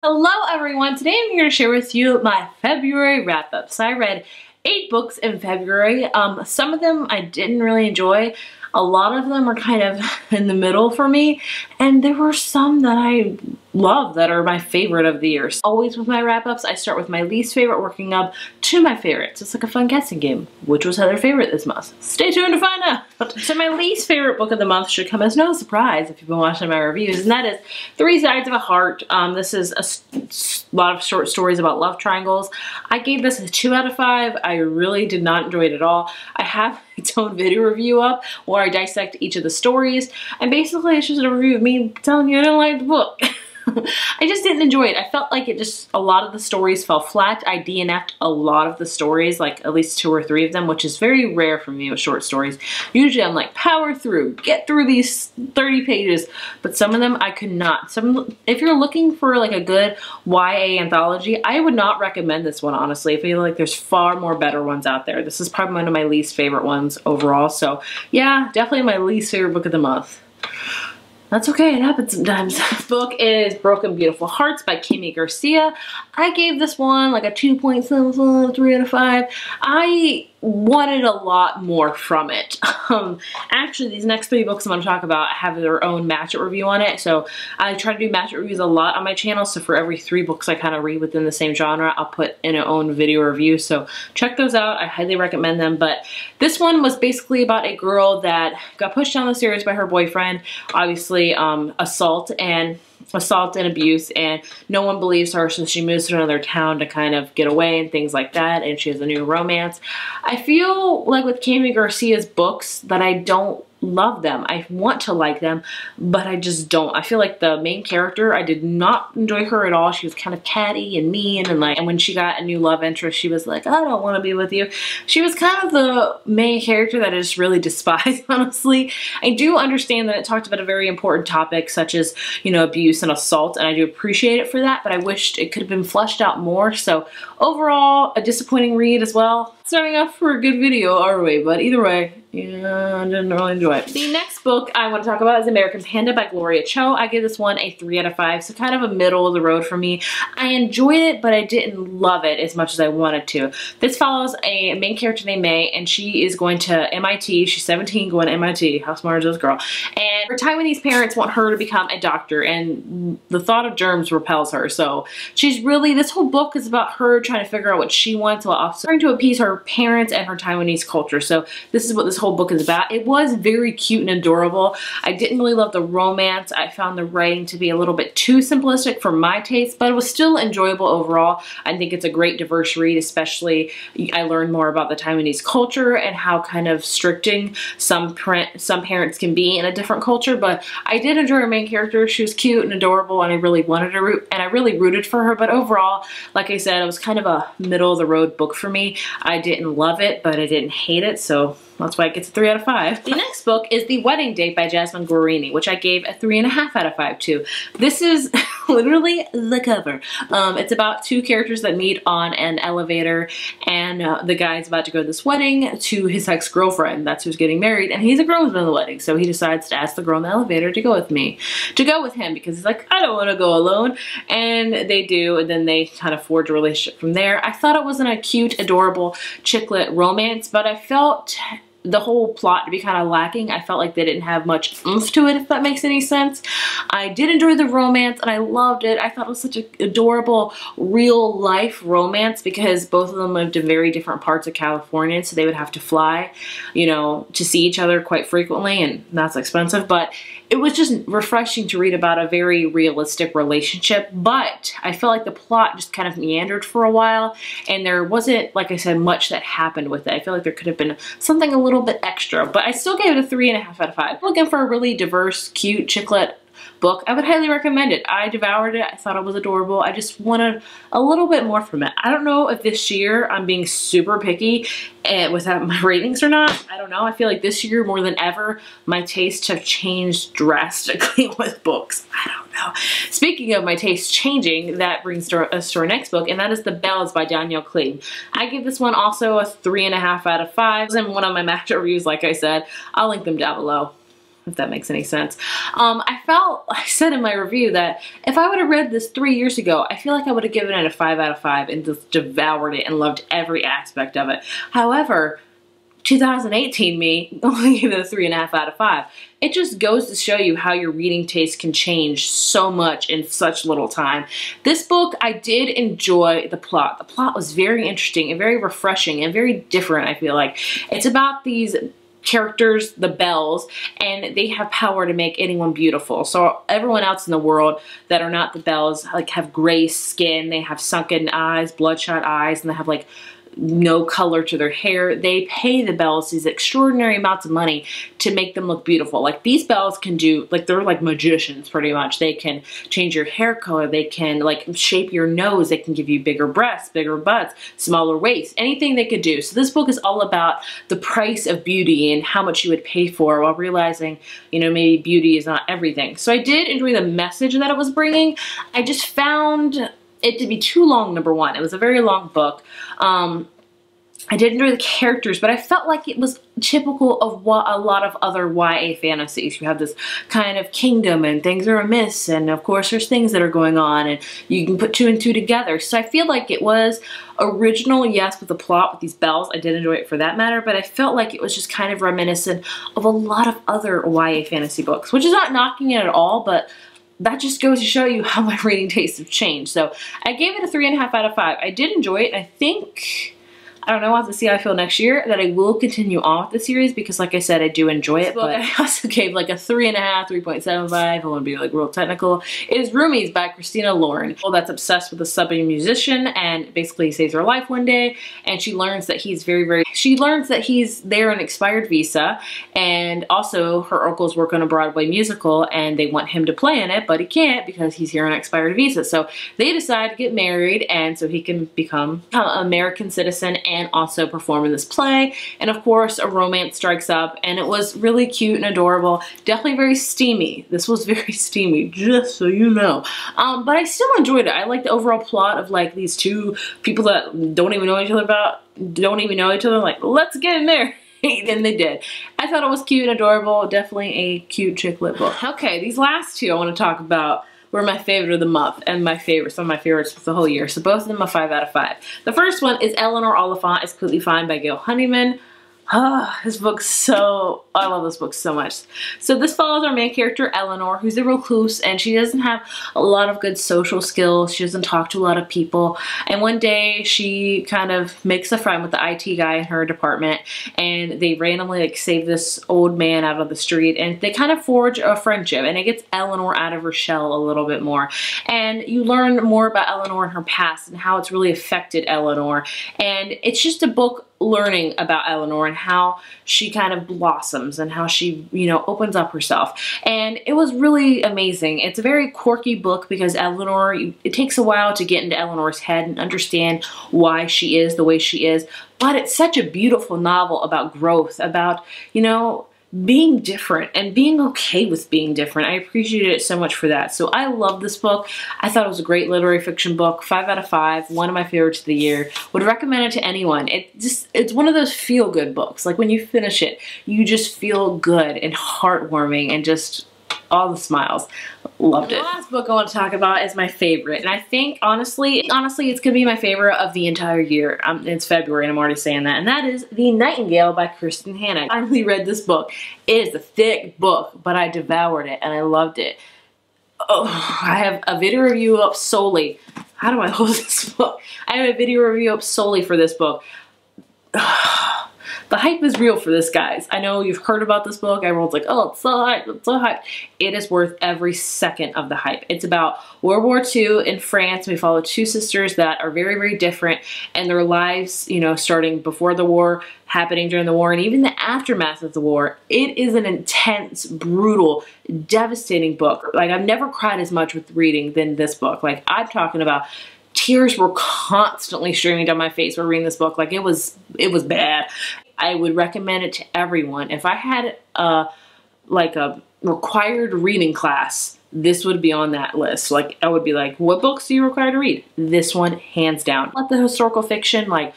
Hello everyone, today I'm here to share with you my February wrap-up. So I read 8 books in February. Some of them I didn't really enjoy. A lot of them are kind of in the middle for me, and there were some that I love that are my favorite of the year. So always with my wrap-ups, I start with my least favorite working up to my favorites. It's like a fun guessing game. Which was Heather's favorite this month? Stay tuned to find out. So my least favorite book of the month should come as no surprise if you've been watching my reviews, and that is 3 Sides of a Heart. This is a lot of short stories about love triangles. I gave this a 2 out of 5. I really did not enjoy it at all. I have its own video review up where I dissect each of the stories, and basically it's just a review of me telling you I didn't like the book. I just didn't enjoy it. I felt like a lot of the stories fell flat. I DNF'd a lot of the stories, like at least 2 or 3 of them, which is very rare for me with short stories. Usually I'm like, power through, get through these 30 pages, but some of them I could not. If you're looking for like a good YA anthology, I would not recommend this one, honestly. I feel like there's far more better ones out there. This is probably one of my least favorite ones overall, so yeah, definitely my least favorite book of the month. That's okay, it happens sometimes. This book is Broken Beautiful Hearts by Kimmy Garcia. I gave this one like a 2.75, 3 out of 5. I wanted a lot more from it. Actually, these next 3 books I'm going to talk about have their own match-it review on it. So I try to do match-it reviews a lot on my channel. So for every 3 books I kind of read within the same genre, I'll put in an own video review. So check those out. I highly recommend them. But this one was basically about a girl that got pushed down the stairs by her boyfriend. Obviously, assault and abuse, and no one believes her, so she moves to another town to kind of get away and things like that, and she has a new romance. I feel like with Kimmy Garcia's books that I don't love them. I want to like them, but I just don't. I feel like the main character, I did not enjoy her at all. She was kind of catty and mean, and when she got a new love interest, she was like, I don't want to be with you. She was kind of the main character that I just really despise, honestly. I do understand that it talked about a very important topic such as, you know, abuse and assault, and I do appreciate it for that, but I wished it could have been fleshed out more. So overall, a disappointing read as well. Starting off for a good video our way, but either way, yeah, I didn't really enjoy it. The next book I want to talk about is American Panda by Gloria Cho. I gave this one a 3 out of 5, so kind of a middle of the road for me. I enjoyed it, but I didn't love it as much as I wanted to. This follows a main character named May, and she is going to MIT. She's 17, going to MIT. How smart is this girl? And her Taiwanese parents want her to become a doctor, and the thought of germs repels her. So she's really, this whole book is about her trying to figure out what she wants while also trying to appease her parents and her Taiwanese culture. So this is what this whole book is about. It was very cute and adorable. I didn't really love the romance. I found the writing to be a little bit too simplistic for my taste, but it was still enjoyable overall. I think it's a great diverse read, especially I learned more about the Taiwanese culture and how kind of stricting some parents can be in a different culture, but I did enjoy her main character. She was cute and adorable, and I really wanted to root, and I really rooted for her, but overall, like I said, it was kind of a middle of the road book for me. I didn't love it, but I didn't hate it, so that's why it gets a 3 out of 5. The next book is The Wedding Date by Jasmine Guarini, which I gave a 3.5 out of 5 to. This is literally the cover. It's about 2 characters that meet on an elevator, and the guy's about to go to this wedding to his ex-girlfriend. That's who's getting married, and he's a groomsman of the wedding, so he decides to ask the girl in the elevator to go with him, because he's like, I don't want to go alone, and they do, and then they kind of forge a relationship from there. I thought it wasn't a cute, adorable chick-lit romance, but I felt the whole plot to be kind of lacking. I felt like they didn't have much oomph to it, if that makes any sense. I did enjoy the romance, and I loved it. I thought it was such an adorable real life romance, because both of them lived in very different parts of California, so they would have to fly, you know, to see each other quite frequently, and that's expensive, but it was just refreshing to read about a very realistic relationship. But I felt like the plot just kind of meandered for a while, and there wasn't, like I said, much that happened with it. I feel like there could have been something a little bit extra, but I still gave it a 3.5 out of 5. Looking for a really diverse, cute, chick-lit book, I would highly recommend it. I devoured it. I thought it was adorable. I just wanted a little bit more from it. I don't know if this year I'm being super picky with my ratings or not. I don't know. I feel like this year more than ever, my tastes have changed drastically with books. I don't know. Speaking of my taste changing, that brings us to our next book, and that is The Bells by Danielle Kling. I give this one also a 3.5 out of 5. And one of my match reviews, like I said, I'll link them down below. if that makes any sense. I said in my review that if I would have read this 3 years ago, I feel like I would have given it a 5 out of 5 and just devoured it and loved every aspect of it. However, 2018 me only gave it a 3.5 out of 5. It just goes to show you how your reading taste can change so much in such little time. This book, I did enjoy the plot. The plot was very interesting and very refreshing and very different, I feel like. It's about these characters, the Bells, and they have power to make anyone beautiful. So everyone else in the world that are not the Bells, like, have gray skin, they have sunken eyes, bloodshot eyes, and they have like no color to their hair. They pay the Bells these extraordinary amounts of money to make them look beautiful. Like, these Bells can do, like, they're like magicians pretty much. They can change your hair color. They can like shape your nose. They can give you bigger breasts, bigger butts, smaller waist, anything they could do. So this book is all about the price of beauty and how much you would pay for, while realizing, you know, maybe beauty is not everything. So I did enjoy the message that it was bringing. I just found it to be too long, number one. It was a very long book. I did enjoy the characters, but I felt like it was typical of what a lot of other YA fantasies. You have this kind of kingdom and things are amiss, and of course there's things that are going on, and you can put 2 and 2 together. So I feel like it was original, yes, with the plot, with these Bells. I did enjoy it for that matter, but I felt like it was just kind of reminiscent of a lot of other YA fantasy books, which is not knocking it at all, but that just goes to show you how my reading tastes have changed. So I gave it a 3.5 out of 5. I did enjoy it. I think, I don't know, I'll have to see how I feel next year, that I will continue on with the series because, like I said, I do enjoy it. But I also gave like a 3.5, 3.75. I want to be like real technical. It is Roomies by Christina Lauren. Well, that's obsessed with a subbing musician, and basically he saves her life one day, and she learns that he's she learns that he's there on an expired visa, and also her uncles work on a Broadway musical and they want him to play in it, but he can't because he's here on an expired visa. So they decide to get married, and so he can become an American citizen and also perform in this play. And of course a romance strikes up, and it was really cute and adorable. Definitely very steamy. This was very steamy, just so you know. But I still enjoyed it. I like the overall plot of like these two people that don't even know each other, like, let's get in there. And they did. I thought it was cute and adorable. Definitely a cute chick lit book. Okay, these last two I want to talk about were my favorite of the month, and some of my favorites for the whole year. So both of them are 5 out of 5. The first one is Eleanor Oliphant is Completely Fine by Gail Honeyman. This book's so, I love this book so much. So this follows our main character, Eleanor, who's a recluse, and she doesn't have a lot of good social skills. She doesn't talk to a lot of people. And one day she kind of makes a friend with the IT guy in her department, and they randomly like save this old man out of the street, and they kind of forge a friendship, and it gets Eleanor out of her shell a little bit more. And you learn more about Eleanor and her past and how it's really affected Eleanor. And it's just a book learning about Eleanor and how she kind of blossoms and how she, you know, opens up herself. And it was really amazing. It's a very quirky book because Eleanor, it takes a while to get into Eleanor's head and understand why she is the way she is. But it's such a beautiful novel about growth, about, you know, being different and being okay with being different. I appreciated it so much for that. So I love this book. I thought it was a great literary fiction book. 5 out of 5. One of my favorites of the year. Would recommend it to anyone. It's one of those feel-good books. Like when you finish it, you just feel good and heartwarming and just all the smiles. Loved it. The last book I want to talk about is my favorite, and I think honestly it's gonna be my favorite of the entire year. It's February and I'm already saying that, and that is The Nightingale by Kristen Hanna. I finally read this book. It is a thick book, but I devoured it and I loved it. Oh, I have a video review up solely. How do I hold this book? I have a video review up solely for this book. The hype is real for this, guys. I know you've heard about this book. Everyone's like, oh, it's so hyped, it's so hyped. It is worth every second of the hype. It's about World War II in France. We follow two sisters that are very, very different, and their lives, you know, starting before the war, happening during the war, and even the aftermath of the war. It is an intense, brutal, devastating book. Like, I've never cried as much with reading than this book. Like, I'm talking about tears were constantly streaming down my face while reading this book. Like, it was bad. I would recommend it to everyone. If I had like a required reading class, this would be on that list. Like, I would be like, what books do you require to read? This one, hands down. Let the historical fiction like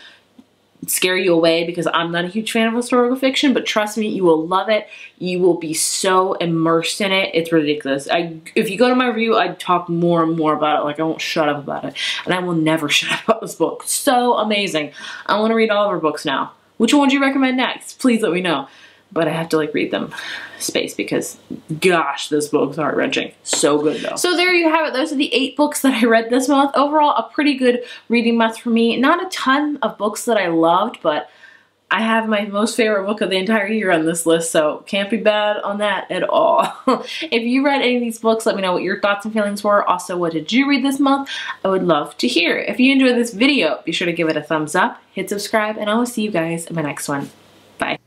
scare you away because I'm not a huge fan of historical fiction, but trust me, you will love it. You will be so immersed in it. It's ridiculous. If you go to my review, I talk more and more about it. Like, I won't shut up about it. And I will never shut up about this book. So amazing. I want to read all of her books now. Which one would you recommend next? Please let me know. But I have to like read them spaced because gosh, this book's heart-wrenching. So good though. So there you have it. Those are the 8 books that I read this month. Overall, a pretty good reading month for me. Not a ton of books that I loved, but I have my most favorite book of the entire year on this list, so can't be bad on that at all. If you read any of these books, let me know what your thoughts and feelings were. Also, what did you read this month? I would love to hear. If you enjoyed this video, be sure to give it a thumbs up, hit subscribe, and I will see you guys in my next one. Bye.